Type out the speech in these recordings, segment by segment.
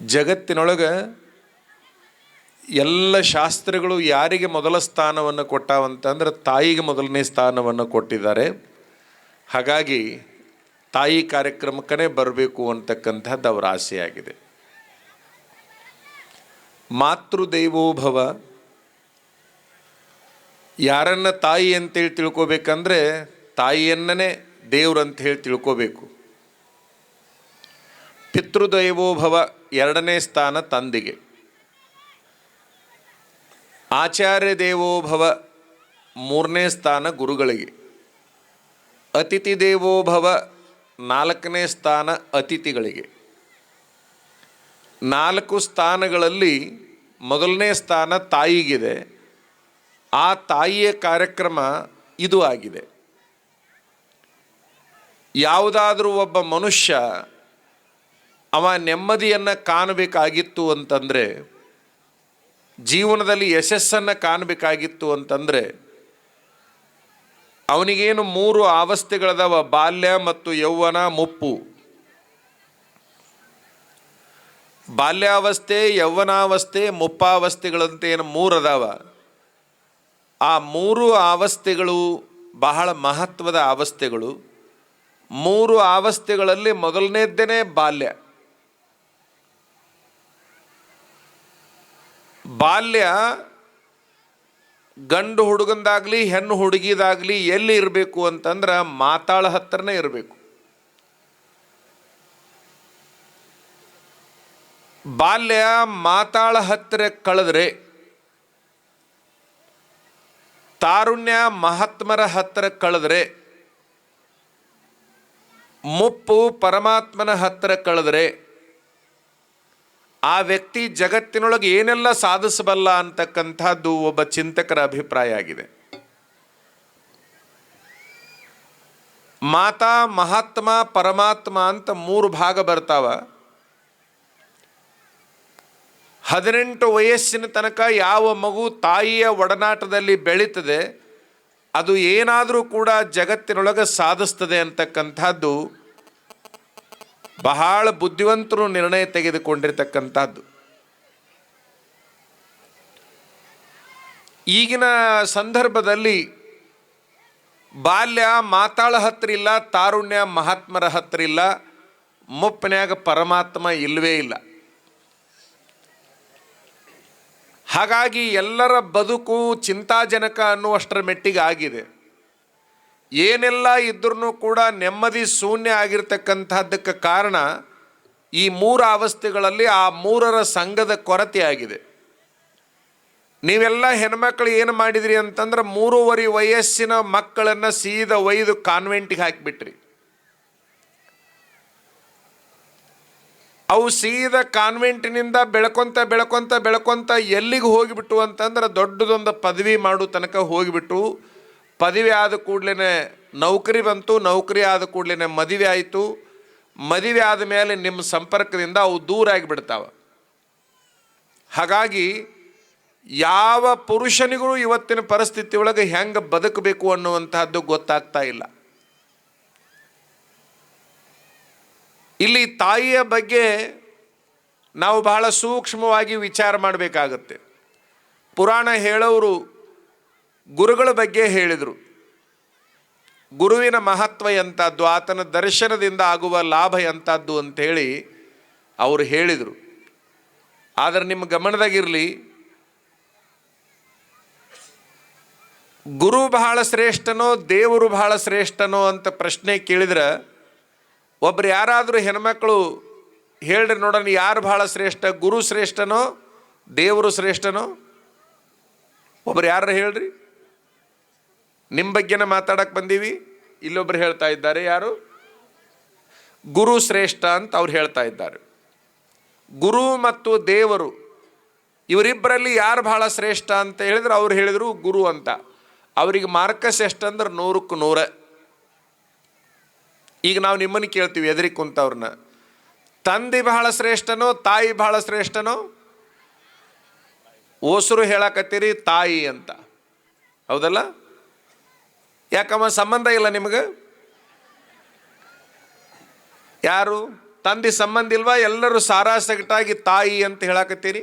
ಜಗತ್ತಿನೊಳಗೆ ಎಲ್ಲ ಶಾಸ್ತ್ರಗಳು ಯಾರಿಗೆ ಮೊದಲ ಸ್ಥಾನವನ್ನು ಕೊಟ್ಟಾವಂತಂದ್ರೆ ತಾಯಿಗೆ ಮೊದಲನೇ ಸ್ಥಾನವನ್ನು ಕೊಟ್ಟಿದ್ದಾರೆ. ಹಾಗಾಗಿ ತಾಯಿ ಕಾರ್ಯಕ್ರಮಕ್ಕೇ ಬರಬೇಕು ಅಂತಕ್ಕಂಥದ್ದು ಅವರ ಆಸೆಯಾಗಿದೆ. ಮಾತೃದೇವೋಭವ, ಯಾರನ್ನ ತಾಯಿ ಅಂತೇಳಿ ತಿಳ್ಕೊಬೇಕಂದ್ರೆ ತಾಯಿಯನ್ನೇ ದೇವ್ರಂತ ಹೇಳಿ ತಿಳ್ಕೋಬೇಕು. ಪಿತೃದೇವೋಭವ ಎರಡನೇ ಸ್ಥಾನ ತಂದೆಗೆ. ಆಚಾರ್ಯ ದೇವೋಭವ ಮೂರನೇ ಸ್ಥಾನ ಗುರುಗಳಿಗೆ. ಅತಿಥಿ ದೇವೋಭವ ನಾಲ್ಕನೇ ಸ್ಥಾನ ಅತಿಥಿಗಳಿಗೆ. 4 ಸ್ಥಾನಗಳಲ್ಲಿ ಮೊದಲನೇ ಸ್ಥಾನ ತಾಯಿಗಿದೆ. ಆ ತಾಯಿಯ ಕಾರ್ಯಕ್ರಮ ಇದು ಆಗಿದೆ. ಯಾವುದಾದ್ರೂ ಒಬ್ಬ ಮನುಷ್ಯ ಅವ ನೆಮ್ಮದಿಯನ್ನು ಕಾಣಬೇಕಾಗಿತ್ತು ಅಂತಂದರೆ, ಜೀವನದಲ್ಲಿ ಯಶಸ್ಸನ್ನು ಕಾಣಬೇಕಾಗಿತ್ತು ಅಂತಂದರೆ, ಅವನಿಗೇನು 3 ಅವಸ್ಥೆಗಳದಾವ: ಬಾಲ್ಯ ಮತ್ತು ಯೌವನ, ಮುಪ್ಪು. ಬಾಲ್ಯಾವಸ್ಥೆ, ಯೌವನಾವಸ್ಥೆ, ಮುಪ್ಪಾವಸ್ಥೆಗಳಂತ ಏನು 3 ಅದಾವ. ಆ 3 ಅವಸ್ಥೆಗಳು ಬಹಳ ಮಹತ್ವದ ಅವಸ್ಥೆಗಳು. 3 ಅವಸ್ಥೆಗಳಲ್ಲಿ ಮೊದಲನೇದ್ದೇನೆ ಬಾಲ್ಯ. ಬಾಲ್ಯ ಗಂಡು ಹುಡುಗಂದಾಗಲಿ ಹೆಣ್ಣು ಹುಡುಗಿದಾಗಲಿ ಎಲ್ಲಿ ಇರಬೇಕು ಅಂತಂದ್ರೆ ಮಾತಾಳ ಹತ್ರನೇ ಇರಬೇಕು. ಬಾಲ್ಯ ಮಾತಾಳ ಹತ್ತಿರ ಕಳೆದ್ರೆ, ತಾರುಣ್ಯ ಮಹಾತ್ಮರ ಹತ್ತಿರ ಕಳೆದ್ರೆ, ಮುಪ್ಪು ಪರಮಾತ್ಮನ ಹತ್ತಿರ ಕಳೆದ್ರೆ, ಆ ವ್ಯಕ್ತಿ ಜಗತ್ತಿನೊಳಗೆ ಏನೆಲ್ಲ ಸಾಧಿಸಬಲ್ಲ ಅಂತಕ್ಕಂಥದ್ದು ಒಬ್ಬ ಚಿಂತಕರ ಅಭಿಪ್ರಾಯ ಆಗಿದೆ. ಮಾತಾ, ಮಹಾತ್ಮ, ಪರಮಾತ್ಮ ಅಂತ 3 ಭಾಗ ಬರ್ತಾವ. 18 ವಯಸ್ಸಿನ ತನಕ ಯಾವ ಮಗು ತಾಯಿಯ ಒಡನಾಟದಲ್ಲಿ ಬೆಳೀತದೆ ಅದು ಏನಾದರೂ ಕೂಡ ಜಗತ್ತಿನೊಳಗೆ ಸಾಧಿಸ್ತದೆ ಅಂತಕ್ಕಂಥದ್ದು ಬಹಳ ಬುದ್ಧಿವಂತರು ನಿರ್ಣಯ ತೆಗೆದುಕೊಂಡಿರ್ತಕ್ಕಂಥದ್ದು. ಈಗಿನ ಸಂದರ್ಭದಲ್ಲಿ ಬಾಲ್ಯ ಮಾತಾಳ ಹತ್ರ ಇಲ್ಲ, ತಾರುಣ್ಯ ಮಹಾತ್ಮರ ಹತ್ರ ಇಲ್ಲ, ಮುಪ್ಪನ್ಯಾಗ ಪರಮಾತ್ಮ ಇಲ್ಲವೇ ಇಲ್ಲ. ಹಾಗಾಗಿ ಎಲ್ಲರ ಬದುಕು ಚಿಂತಾಜನಕ ಅನ್ನುವಷ್ಟರ ಮೆಟ್ಟಿಗೆ ಆಗಿದೆ. ಏನೆಲ್ಲ ಇದ್ರೂ ಕೂಡ ನೆಮ್ಮದಿ ಶೂನ್ಯ ಆಗಿರ್ತಕ್ಕಂಥದ್ದಕ್ಕೆ ಕಾರಣ ಈ 3 ಅವಸ್ಥೆಗಳಲ್ಲಿ ಆ 3ರ ಸಂಘದ ಕೊರತೆ ಆಗಿದೆ. ನೀವೆಲ್ಲ ಹೆಣ್ಮಕ್ಳು ಏನು ಮಾಡಿದ್ರಿ ಅಂತಂದ್ರೆ 3.5 ವಯಸ್ಸಿನ ಮಕ್ಕಳನ್ನು ಸೀದಾ ಒಯ್ದು ಕಾನ್ವೆಂಟಿಗೆ ಹಾಕಿಬಿಟ್ರಿ. ಅವು ಸೀದಾ ಕಾನ್ವೆಂಟಿನಿಂದ ಬೆಳ್ಕೊಂತ ಬೆಳ್ಕೊಂತ ಬೆಳ್ಕೊಂತ ಎಲ್ಲಿಗೆ ಹೋಗಿಬಿಟ್ಟು ಅಂತಂದ್ರೆ ದೊಡ್ಡದೊಂದು ಪದವಿ ಮಾಡೋ ತನಕ ಹೋಗಿಬಿಟ್ಟು, ಪದವಿ ಆದ ಕೂಡಲೇ ನೌಕರಿ ಬಂತು, ನೌಕರಿ ಆದ ಕೂಡಲೇ ಮದುವೆ ಆಯಿತು, ಮದುವೆ ಆದ ಮೇಲೆ ನಿಮ್ಮ ಸಂಪರ್ಕದಿಂದ ಅವು ದೂರ ಆಗಿಬಿಡ್ತಾವ. ಹಾಗಾಗಿ ಯಾವ ಪುರುಷನಿಗೂ ಇವತ್ತಿನ ಪರಿಸ್ಥಿತಿ ಒಳಗೆ ಹೆಂಗೆ ಬದುಕಬೇಕು ಅನ್ನುವಂತಹದ್ದು ಗೊತ್ತಾಗ್ತಾ ಇಲ್ಲ. ಇಲ್ಲಿ ತಾಯಿಯ ಬಗ್ಗೆ ನಾವು ಬಹಳ ಸೂಕ್ಷ್ಮವಾಗಿ ವಿಚಾರ ಮಾಡಬೇಕಾಗತ್ತೆ. ಪುರಾಣ ಹೇಳೋರು ಗುರುಗಳ ಬಗ್ಗೆ ಹೇಳಿದರು. ಗುರುವಿನ ಮಹತ್ವ ಎಂಥದ್ದು, ಆತನ ದರ್ಶನದಿಂದ ಆಗುವ ಲಾಭ ಎಂಥದ್ದು ಅಂಥೇಳಿ ಅವರು ಹೇಳಿದರು. ಆದರೆ ನಿಮ್ಮ ಗಮನದಾಗಿರಲಿ, ಗುರು ಬಹಳ ಶ್ರೇಷ್ಠನೋ ದೇವರು ಬಹಳ ಶ್ರೇಷ್ಠನೋ ಅಂತ ಪ್ರಶ್ನೆ ಕೇಳಿದ್ರೆ, ಒಬ್ರು ಯಾರಾದರೂ ಹೆಣ್ಮಕ್ಳು ಹೇಳ್ರಿ ನೋಡೋಣ, ಯಾರು ಬಹಳ ಶ್ರೇಷ್ಠ, ಗುರು ಶ್ರೇಷ್ಠನೋ ದೇವರು ಶ್ರೇಷ್ಠನೋ? ಒಬ್ರು ಯಾರು ಹೇಳ್ರಿ? ನಿಮ್ಮ ಬಗ್ಗೆನ ಮಾತಾಡಕ್ಕೆ ಬಂದೀವಿ. ಇಲ್ಲೊಬ್ರು ಹೇಳ್ತಾ ಇದ್ದಾರೆ, ಯಾರು? ಗುರು ಶ್ರೇಷ್ಠ ಅಂತ ಅವ್ರು ಹೇಳ್ತಾ ಇದ್ದಾರೆ. ಗುರು ಮತ್ತು ದೇವರು ಇವರಿಬ್ಬರಲ್ಲಿ ಯಾರು ಬಹಳ ಶ್ರೇಷ್ಠ ಅಂತ ಹೇಳಿದ್ರೆ ಅವ್ರು ಹೇಳಿದರು ಗುರು ಅಂತ. ಅವರಿಗೆ ಮಾರ್ಕಸ್ ಎಷ್ಟಂದ್ರೆ 100ಕ್ಕೆ 100. ಈಗ ನಾವು ನಿಮ್ಮನ್ನು ಕೇಳ್ತೀವಿ ಎದುರಿ ಕುಂತವ್ರನ್ನ, ತಂದೆ ಬಹಳ ಶ್ರೇಷ್ಠನೋ ತಾಯಿ ಬಹಳ ಶ್ರೇಷ್ಠನೋ? ಓಸರು ಹೇಳಕತ್ತೀರಿ ತಾಯಿ ಅಂತ, ಹೌದಲ್ಲ? ಯಾಕಮ್ಮ ಸಂಬಂಧ ಇಲ್ಲ ನಿಮಗೆ? ಯಾರು ತಂದೆ ಸಂಬಂಧ ಇಲ್ವಾ? ಎಲ್ಲರೂ ಸಾರಾಸಗಟಾಗಿ ತಾಯಿ ಅಂತ ಹೇಳಕತ್ತೀರಿ.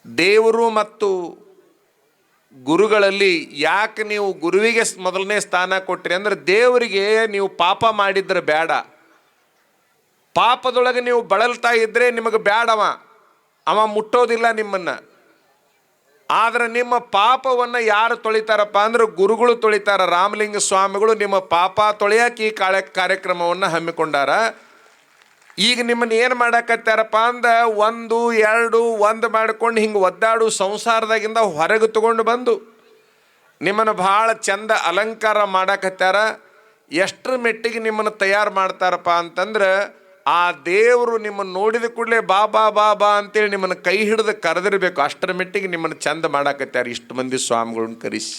ದೇವರು ಮತ್ತು ಗುರುಗಳಲ್ಲಿ ಯಾಕೆ ನೀವು ಗುರುವಿಗೆ ಮೊದಲನೇ ಸ್ಥಾನ ಕೊಟ್ರಿ ಅಂದ್ರೆ, ದೇವರಿಗೆ ನೀವು ಪಾಪ ಮಾಡಿದ್ರೆ ಬೇಡ, ಪಾಪದೊಳಗೆ ನೀವು ಬಳಲ್ತಾ ಇದ್ರೆ ನಿಮಗೆ ಬೇಡವ, ಅವ ಮುಟ್ಟೋದಿಲ್ಲ ನಿಮ್ಮನ್ನು. ಆದರೆ ನಿಮ್ಮ ಪಾಪವನ್ನು ಯಾರು ತೊಳಿತಾರಪ್ಪ ಅಂದ್ರೆ ಗುರುಗಳು ತೊಳಿತಾರ. ರಾಮಲಿಂಗ ಸ್ವಾಮಿಗಳು ನಿಮ್ಮ ಪಾಪ ತೊಳೆಯಕ್ಕೆ ಈ ಕಾರ್ಯಕ್ರಮವನ್ನು ಹಮ್ಮಿಕೊಂಡಾರ. ಈಗ ನಿಮ್ಮನ್ನು ಏನು ಮಾಡಕತ್ತಾರಪ್ಪ ಅಂದ್ರೆ ಒಂದು ಎರಡು ಒಂದು ಮಾಡ್ಕೊಂಡು ಹಿಂಗೆ ಒದ್ದಾಡು ಸಂಸಾರದಾಗಿಂದ ಹೊರಗೆ ತಗೊಂಡು ಬಂದು ನಿಮ್ಮನ್ನು ಭಾಳ ಚಂದ ಅಲಂಕಾರ ಮಾಡಕತ್ತಾರ. ಎಷ್ಟರ ಮೆಟ್ಟಿಗೆ ನಿಮ್ಮನ್ನು ತಯಾರು ಮಾಡ್ತಾರಪ್ಪ ಅಂತಂದ್ರೆ, ಆ ದೇವರು ನಿಮ್ಮನ್ನು ನೋಡಿದ ಕೂಡಲೇ ಬಾ ಬಾ ಬಾ ಬಾ ಅಂತೇಳಿ ನಿಮ್ಮನ್ನು ಕೈ ಹಿಡಿದು ಕರೆದಿರಬೇಕು. ಅಷ್ಟರ ಮೆಟ್ಟಿಗೆ ನಿಮ್ಮನ್ನು ಚಂದ ಮಾಡಕತ್ತಾರೆ ಇಷ್ಟು ಮಂದಿ ಸ್ವಾಮಿಗಳನ್ನ ಕರೆಸಿ.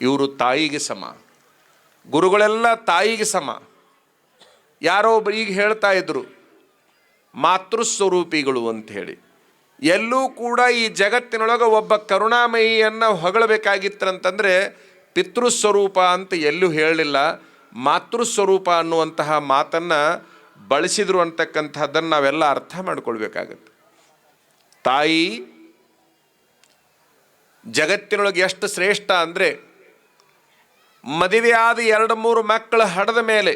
ಇವರು ತಾಯಿಗೆ ಸಮ, ಗುರುಗಳೆಲ್ಲ ತಾಯಿಗೆ ಸಮ. ಯಾರೋ ಒಬ್ಬರು ಈಗ ಹೇಳ್ತಾ ಇದ್ರು ಮಾತೃಸ್ವರೂಪಿಗಳು ಅಂತ ಹೇಳಿ. ಎಲ್ಲೂ ಕೂಡ ಈ ಜಗತ್ತಿನೊಳಗೆ ಒಬ್ಬ ಕರುಣಾಮಯಿಯನ್ನು ಹೊಗಳಬೇಕಾಗಿತ್ತಂತಂದರೆ ಪಿತೃಸ್ವರೂಪ ಅಂತ ಎಲ್ಲೂ ಹೇಳಲಿಲ್ಲ, ಮಾತೃಸ್ವರೂಪ ಅನ್ನುವಂತಹ ಮಾತನ್ನು ಬಳಸಿದ್ರು ಅಂತಕ್ಕಂಥದ್ದನ್ನು ನಾವೆಲ್ಲ ಅರ್ಥ ಮಾಡ್ಕೊಳ್ಬೇಕಾಗತ್ತೆ. ತಾಯಿ ಜಗತ್ತಿನೊಳಗೆ ಎಷ್ಟು ಶ್ರೇಷ್ಠ ಅಂದರೆ, ಮದುವೆಯಾದ 2-3 ಮಕ್ಕಳು ಹಡೆದ ಮೇಲೆ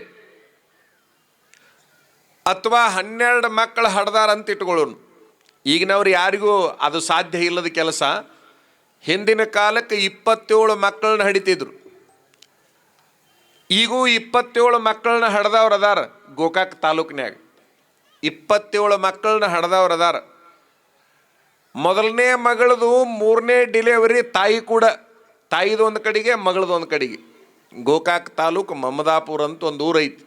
ಅಥವಾ 12 ಮಕ್ಕಳು ಹಡ್ದಾರಂತ ಇಟ್ಕೊಳ್ಳೋನು. ಈಗಿನವ್ರು ಯಾರಿಗೂ ಅದು ಸಾಧ್ಯ ಇಲ್ಲದ ಕೆಲಸ. ಹಿಂದಿನ ಕಾಲಕ್ಕೆ 27 ಮಕ್ಕಳನ್ನ ಹಡಿತಿದ್ರು. ಈಗೂ 27 ಮಕ್ಕಳನ್ನ ಹಡ್ದವ್ರು ಅದಾರ ಗೋಕಾಕ್ ತಾಲೂಕಿನ್ಯಾಗ. 27 ಮಕ್ಕಳನ್ನ ಹಡ್ದವ್ರು ಅದಾರ. ಮೊದಲನೇ ಮಗಳದು 3ನೇ ಡಿಲಿವರಿ ತಾಯಿ ಕೂಡ, ತಾಯಿದು ಒಂದು ಕಡೆಗೆ ಮಗಳದು ಒಂದು ಕಡೆಗೆ. ಗೋಕಾಕ್ ತಾಲೂಕು ಮಮದಾಪುರ ಅಂತ ಒಂದು ಊರು ಐತಿ.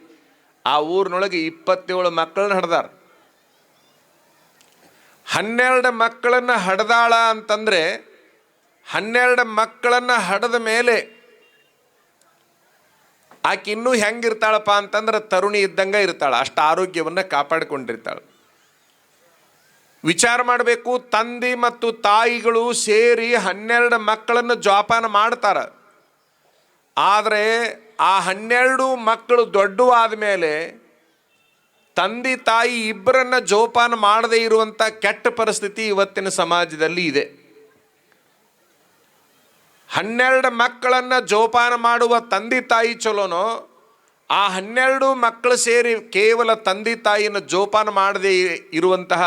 ಆ ಊರಿನೊಳಗೆ 27 ಮಕ್ಕಳನ್ನ ಹಡ್ದಾರ. 12 ಮಕ್ಕಳನ್ನು ಹಡ್ದಾಳ ಅಂತಂದರೆ 12 ಮಕ್ಕಳನ್ನು ಹಡೆದ ಮೇಲೆ ಆಕೆ ಇನ್ನೂ ಹೆಂಗಿರ್ತಾಳಪ್ಪ ಅಂತಂದ್ರೆ ತರುಣಿ ಇದ್ದಂಗೆ ಇರ್ತಾಳೆ. ಅಷ್ಟು ಆರೋಗ್ಯವನ್ನು ಕಾಪಾಡಿಕೊಂಡಿರ್ತಾಳೆ. ವಿಚಾರ ಮಾಡಬೇಕು, ತಂದೆ ಮತ್ತು ತಾಯಿಗಳು ಸೇರಿ 12 ಮಕ್ಕಳನ್ನು ಜೋಪಾನ ಮಾಡ್ತಾರೆ. ಆದರೆ ಆ 12 ಮಕ್ಕಳು ದೊಡ್ಡವಾದ ಮೇಲೆ ತಂದೆ ತಾಯಿ ಇಬ್ಬರನ್ನ ಜೋಪಾನ ಮಾಡದೇ ಇರುವಂಥ ಕೆಟ್ಟ ಪರಿಸ್ಥಿತಿ ಇವತ್ತಿನ ಸಮಾಜದಲ್ಲಿ ಇದೆ. 12 ಮಕ್ಕಳನ್ನು ಜೋಪಾನ ಮಾಡುವ ತಂದೆ ತಾಯಿ ಚಲೋನೋ, ಆ 12 ಮಕ್ಕಳು ಸೇರಿ ಕೇವಲ ತಂದೆ ತಾಯಿಯನ್ನು ಜೋಪಾನ ಮಾಡದೇ ಇರುವಂತಹ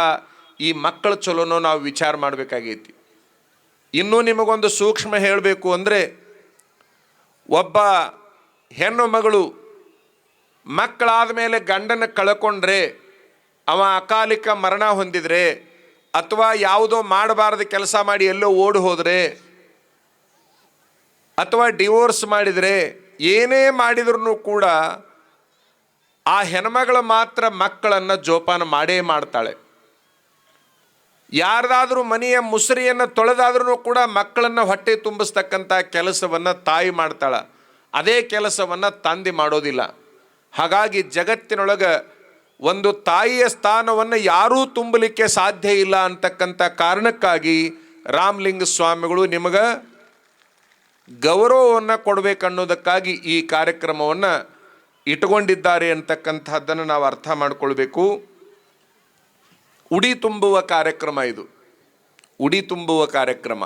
ಈ ಮಕ್ಕಳು ಚಲೋನೋ ನಾವು ವಿಚಾರ ಮಾಡಬೇಕಾಗೈತಿ. ಇನ್ನೂ ನಿಮಗೊಂದು ಸೂಕ್ಷ್ಮ ಹೇಳಬೇಕು ಅಂದರೆ, ಒಬ್ಬ ಹೆಣ್ಣು ಮಗಳು ಮಕ್ಕಳಾದ ಮೇಲೆ ಗಂಡನ ಕಳ್ಕೊಂಡ್ರೆ, ಅವ ಅಕಾಲಿಕ ಮರಣ ಹೊಂದಿದ್ರೆ ಅಥವಾ ಯಾವುದೋ ಮಾಡಬಾರ್ದು ಕೆಲಸ ಮಾಡಿ ಎಲ್ಲೋ ಓಡಿ ಹೋದರೆ ಅಥವಾ ಡಿವೋರ್ಸ್ ಮಾಡಿದರೆ, ಏನೇ ಮಾಡಿದ್ರೂ ಕೂಡ ಆ ಹೆಣ್ಮಗಳು ಮಾತ್ರ ಮಕ್ಕಳನ್ನು ಜೋಪಾನ ಮಾಡೇ ಮಾಡ್ತಾಳೆ. ಯಾರ್ದಾದ್ರೂ ಮನೆಯ ಮುಸುರಿಯನ್ನು ತೊಳೆದಾದ್ರೂ ಕೂಡ ಮಕ್ಕಳನ್ನು ಹೊಟ್ಟೆ ತುಂಬಿಸ್ತಕ್ಕಂಥ ಕೆಲಸವನ್ನು ತಾಯಿ ಮಾಡ್ತಾಳೆ. ಅದೇ ಕೆಲಸವನ್ನು ತಂದೆ ಮಾಡೋದಿಲ್ಲ. ಹಾಗಾಗಿ ಜಗತ್ತಿನೊಳಗೆ ಒಂದು ತಾಯಿಯ ಸ್ಥಾನವನ್ನು ಯಾರೂ ತುಂಬಲಿಕ್ಕೆ ಸಾಧ್ಯ ಇಲ್ಲ ಅಂತಕ್ಕಂಥ ಕಾರಣಕ್ಕಾಗಿ ರಾಮಲಿಂಗ ಸ್ವಾಮಿಗಳು ನಿಮಗೆ ಗೌರವವನ್ನು ಕೊಡಬೇಕನ್ನೋದಕ್ಕಾಗಿ ಈ ಕಾರ್ಯಕ್ರಮವನ್ನು ಇಟ್ಕೊಂಡಿದ್ದಾರೆ ಅಂತಕ್ಕಂಥದ್ದನ್ನು ನಾವು ಅರ್ಥ ಮಾಡಿಕೊಳ್ಬೇಕು. ಉಡಿ ತುಂಬುವ ಕಾರ್ಯಕ್ರಮ ಇದು. ಉಡಿ ತುಂಬುವ ಕಾರ್ಯಕ್ರಮ.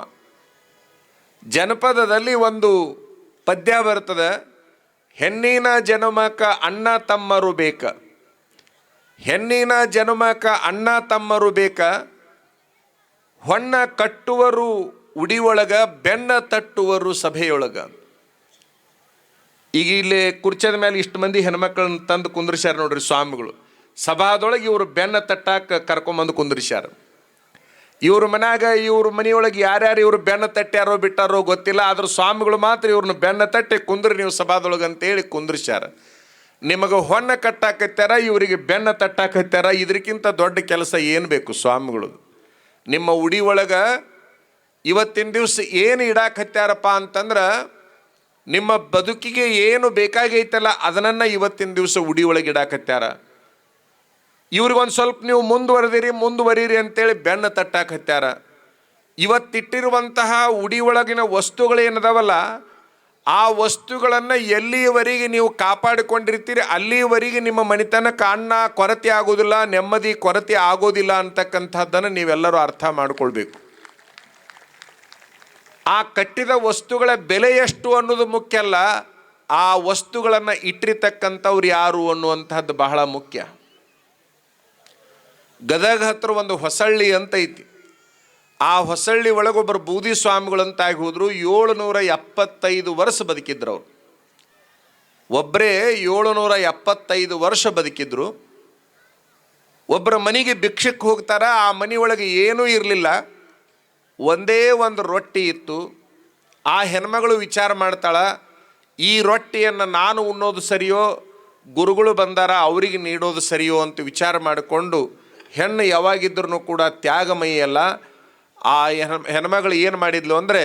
ಜನಪದದಲ್ಲಿ ಒಂದು ಪದ್ಯ ಬರ್ತದೆ, ಹೆಣ್ಣಿನ ಜನುಮಕ ಅಣ್ಣ ತಮ್ಮರು ಬೇಕ, ಹೆಣ್ಣಿನ ಜನುಮಕ ಅಣ್ಣ ತಮ್ಮರು ಬೇಕ, ಹೊಣ್ಣ ಕಟ್ಟುವರು ಉಡಿಯೊಳಗ ಬೆನ್ನ ತಟ್ಟುವರು ಸಭೆಯೊಳಗ. ಈಗ ಇಲ್ಲಿ ಕುರ್ಚದ ಮೇಲೆ ಇಷ್ಟು ಮಂದಿ ಹೆಣ್ಮಕ್ಳನ್ನ ತಂದು ಕುಂದ್ರಿಸ್ಯಾರ ನೋಡ್ರಿ ಸ್ವಾಮಿಗಳು. ಸಭಾದೊಳಗೆ ಇವರು ಬೆನ್ನ ತಟ್ಟಾಕ ಕರ್ಕೊಂಬಂದು ಕುಂದ್ರಿಸ್ಯಾರ. ಇವ್ರ ಮನ್ಯಾಗ ಇವ್ರ ಮನೆಯೊಳಗೆ ಯಾರ್ಯಾರು ಇವರು ಬೆನ್ನ ತಟ್ಟ್ಯಾರೋ ಬಿಟ್ಟಾರೋ ಗೊತ್ತಿಲ್ಲ, ಆದ್ರೆ ಸ್ವಾಮಿಗಳು ಮಾತ್ರ ಇವ್ರನ್ನ ಬೆನ್ನ ತಟ್ಟಿ ಕುಂದ್ರಿ ನೀವು ಸಭಾದೊಳಗೆ ಅಂತೇಳಿ ಕುಂದ್ರಿಸ್ಯಾರ. ನಿಮಗೆ ಹೊನ್ನ ಕಟ್ಟಾಕತ್ಯಾರ, ಇವರಿಗೆ ಬೆನ್ನ ತಟ್ಟಾಕತ್ಯಾರ. ಇದಕ್ಕಿಂತ ದೊಡ್ಡ ಕೆಲಸ ಏನು ಬೇಕು ಸ್ವಾಮಿಗಳು? ನಿಮ್ಮ ಉಡಿ ಒಳಗೆ ಇವತ್ತಿನ ದಿವಸ ಏನು ಇಡಾಕತ್ಯಾರಪ್ಪ ಅಂತಂದ್ರೆ, ನಿಮ್ಮ ಬದುಕಿಗೆ ಏನು ಬೇಕಾಗೈತಲ್ಲ ಅದನ್ನು ಇವತ್ತಿನ ದಿವಸ ಉಡಿ ಒಳಗೆ ಇಡಾಕತ್ಯಾರ. ಇವ್ರಿಗೊಂದು ಸ್ವಲ್ಪ ನೀವು ಮುಂದುವರೀರಿ ಅಂತೇಳಿ ಬೆನ್ನು ತಟ್ಟಾಕತ್ಯಾರ. ಇವತ್ತಿಟ್ಟಿರುವಂತಹ ಉಡಿ ಒಳಗಿನ ವಸ್ತುಗಳೇನದಾವಲ್ಲ ಆ ವಸ್ತುಗಳನ್ನು ಎಲ್ಲಿಯವರೆಗೆ ನೀವು ಕಾಪಾಡಿಕೊಂಡಿರ್ತೀರಿ ಅಲ್ಲಿಯವರೆಗೆ ನಿಮ್ಮ ಮನೆತನಕ್ಕೆ ಅನ್ನ ಕೊರತೆ ಆಗೋದಿಲ್ಲ, ನೆಮ್ಮದಿ ಕೊರತೆ ಆಗೋದಿಲ್ಲ ಅಂತಕ್ಕಂಥದ್ದನ್ನು ನೀವೆಲ್ಲರೂ ಅರ್ಥ ಮಾಡಿಕೊಳ್ಬೇಕು. ಆ ಕಟ್ಟಿದ ವಸ್ತುಗಳ ಬೆಲೆ ಎಷ್ಟು ಅನ್ನೋದು ಮುಖ್ಯ ಅಲ್ಲ, ಆ ವಸ್ತುಗಳನ್ನು ಇಟ್ಟಿರ್ತಕ್ಕಂಥವ್ರು ಯಾರು ಅನ್ನುವಂಥದ್ದು ಬಹಳ ಮುಖ್ಯ. ಗದಗ ಹತ್ರ ಒಂದು ಹೊಸಳ್ಳಿ ಅಂತ ಐತಿ. ಆ ಹೊಸಳ್ಳಿ ಒಳಗೊಬ್ಬರು ಬೂದಿ ಸ್ವಾಮಿಗಳಂತಾಗಿ ಹೋದ್ರು. 775 ವರ್ಷ ಬದುಕಿದ್ರು ಅವರು. ಒಬ್ಬರೇ 775 ವರ್ಷ ಬದುಕಿದ್ರು. ಒಬ್ಬರ ಮನೆಗೆ ಭಿಕ್ಷಕ್ಕೆ ಹೋಗ್ತಾರ. ಆ ಮನೆಯೊಳಗೆ ಏನೂ ಇರಲಿಲ್ಲ, ಒಂದೇ ಒಂದು ರೊಟ್ಟಿ ಇತ್ತು. ಆ ಹೆಣ್ಮಗಳು ವಿಚಾರ ಮಾಡ್ತಾಳ, ಈ ರೊಟ್ಟಿಯನ್ನು ನಾನು ಉಣ್ಣೋದು ಸರಿಯೋ, ಗುರುಗಳು ಬಂದಾರ ಅವರಿಗೆ ನೀಡೋದು ಸರಿಯೋ ಅಂತ ವಿಚಾರ ಮಾಡಿಕೊಂಡು, ಹೆಣ್ಣು ಯಾವಾಗಿದ್ರೂ ಕೂಡ ತ್ಯಾಗಮಯಿ ಅಲ್ಲ, ಆ ಹೆಣ್ಮಗಳು ಏನು ಮಾಡಿದ್ಲು ಅಂದರೆ,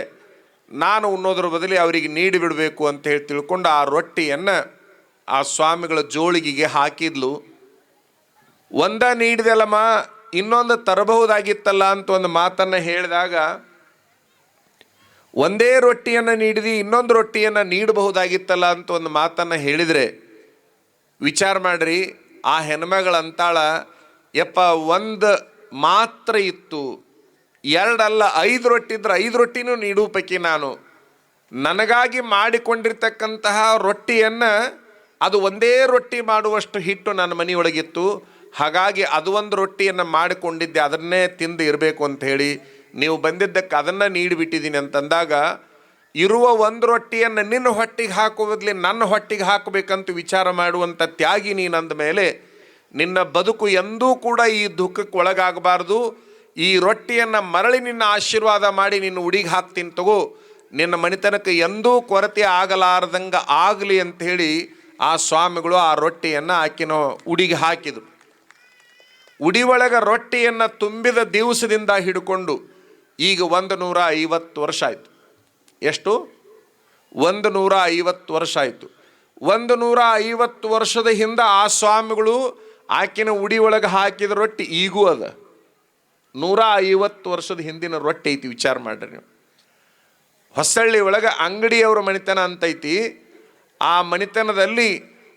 ನಾನು ಉಣ್ಣೋದ್ರ ಬದಲಿ ಅವರಿಗೆ ನೀಡಿಬಿಡಬೇಕು ಅಂತ ಹೇಳಿ ತಿಳ್ಕೊಂಡು ಆ ರೊಟ್ಟಿಯನ್ನು ಆ ಸ್ವಾಮಿಗಳ ಜೋಳಿಗೆಗೆ ಹಾಕಿದ್ಲು. ಒಂದ ನೀಡಿದೆಲ್ಲಮ್ಮ, ಇನ್ನೊಂದು ತರಬಹುದಾಗಿತ್ತಲ್ಲ ಅಂತ ಒಂದು ಮಾತನ್ನು ಹೇಳಿದಾಗ, ಒಂದೇ ರೊಟ್ಟಿಯನ್ನು ನೀಡಿದಿ, ಇನ್ನೊಂದು ರೊಟ್ಟಿಯನ್ನು ನೀಡಬಹುದಾಗಿತ್ತಲ್ಲ ಅಂತ ಒಂದು ಮಾತನ್ನು ಹೇಳಿದರೆ ವಿಚಾರ ಮಾಡ್ರಿ. ಆ ಹೆಣ್ಮಗಳಂತಾಳ, ಯಪ್ಪ ಒಂದು ಮಾತ್ರ ಇತ್ತು, 2 ಅಲ್ಲ 5 ರೊಟ್ಟಿ ಇದ್ರೆ 5 ರೊಟ್ಟಿನೂ ನೀಡು ಪೈಕಿ ನಾನು. ನನಗಾಗಿ ಮಾಡಿಕೊಂಡಿರ್ತಕ್ಕಂತಹ ರೊಟ್ಟಿಯನ್ನು, ಅದು ಒಂದೇ ರೊಟ್ಟಿ ಮಾಡುವಷ್ಟು ಹಿಟ್ಟು ನನ್ನ ಮನೆಯೊಳಗಿತ್ತು, ಹಾಗಾಗಿ ಅದು ಒಂದು ರೊಟ್ಟಿಯನ್ನು ಮಾಡಿಕೊಂಡಿದ್ದೆ, ಅದನ್ನೇ ತಿಂದು ಇರಬೇಕು ಅಂತ ಹೇಳಿ ನೀವು ಬಂದಿದ್ದಕ್ಕೆ ಅದನ್ನು ನೀಡಿಬಿಟ್ಟಿದ್ದೀನಿ ಅಂತಂದಾಗ, ಇರುವ ಒಂದು ರೊಟ್ಟಿಯನ್ನು ನಿನ್ನ ಹೊಟ್ಟಿಗೆ ಹಾಕೋ ಬದಲಿ ನನ್ನ ಹೊಟ್ಟಿಗೆ ಹಾಕಬೇಕಂತ ವಿಚಾರ ಮಾಡುವಂಥ ತ್ಯಾಗಿ ನೀನಂದ ಮೇಲೆ ನಿನ್ನ ಬದುಕು ಎಂದೂ ಕೂಡ ಈ ದುಃಖಕ್ಕೆ ಒಳಗಾಗಬಾರ್ದು. ಈ ರೊಟ್ಟಿಯನ್ನು ಮರಳಿ ನಿನ್ನ ಆಶೀರ್ವಾದ ಮಾಡಿ ನಿನ್ನ ಉಡಿಗೆ ಹಾಕ್ತೀನಿ ತಗೋ, ನಿನ್ನ ಮನೆತನಕ್ಕೆ ಎಂದೂ ಕೊರತೆ ಆಗಲಾರ್ದಂಗೆ ಆಗಲಿ ಅಂಥೇಳಿ ಆ ಸ್ವಾಮಿಗಳು ಆ ರೊಟ್ಟಿಯನ್ನು ಆಕಿನ ಉಡಿಗೆ ಹಾಕಿದರು. ಉಡಿ ಒಳಗೆ ರೊಟ್ಟಿಯನ್ನು ತುಂಬಿದ ದಿವಸದಿಂದ ಹಿಡ್ಕೊಂಡು ಈಗ 150 ವರ್ಷ ಆಯಿತು. ಎಷ್ಟು? 150 ವರ್ಷ ಆಯಿತು. 150 ವರ್ಷದ ಹಿಂದೆ ಆ ಸ್ವಾಮಿಗಳು ಆಕಿನ ಉಡಿ ಒಳಗೆ ಹಾಕಿದ ರೊಟ್ಟಿ ಈಗೂ ಅದ. 150 ವರ್ಷದ ಹಿಂದಿನ ರೊಟ್ಟಿ ಐತಿ. ವಿಚಾರ ಮಾಡ್ರಿ ನೀವು. ಹೊಸಳ್ಳಿ ಒಳಗೆ ಅಂಗಡಿಯವರ ಮನೆತನ ಅಂತೈತಿ. ಆ ಮನೆತನದಲ್ಲಿ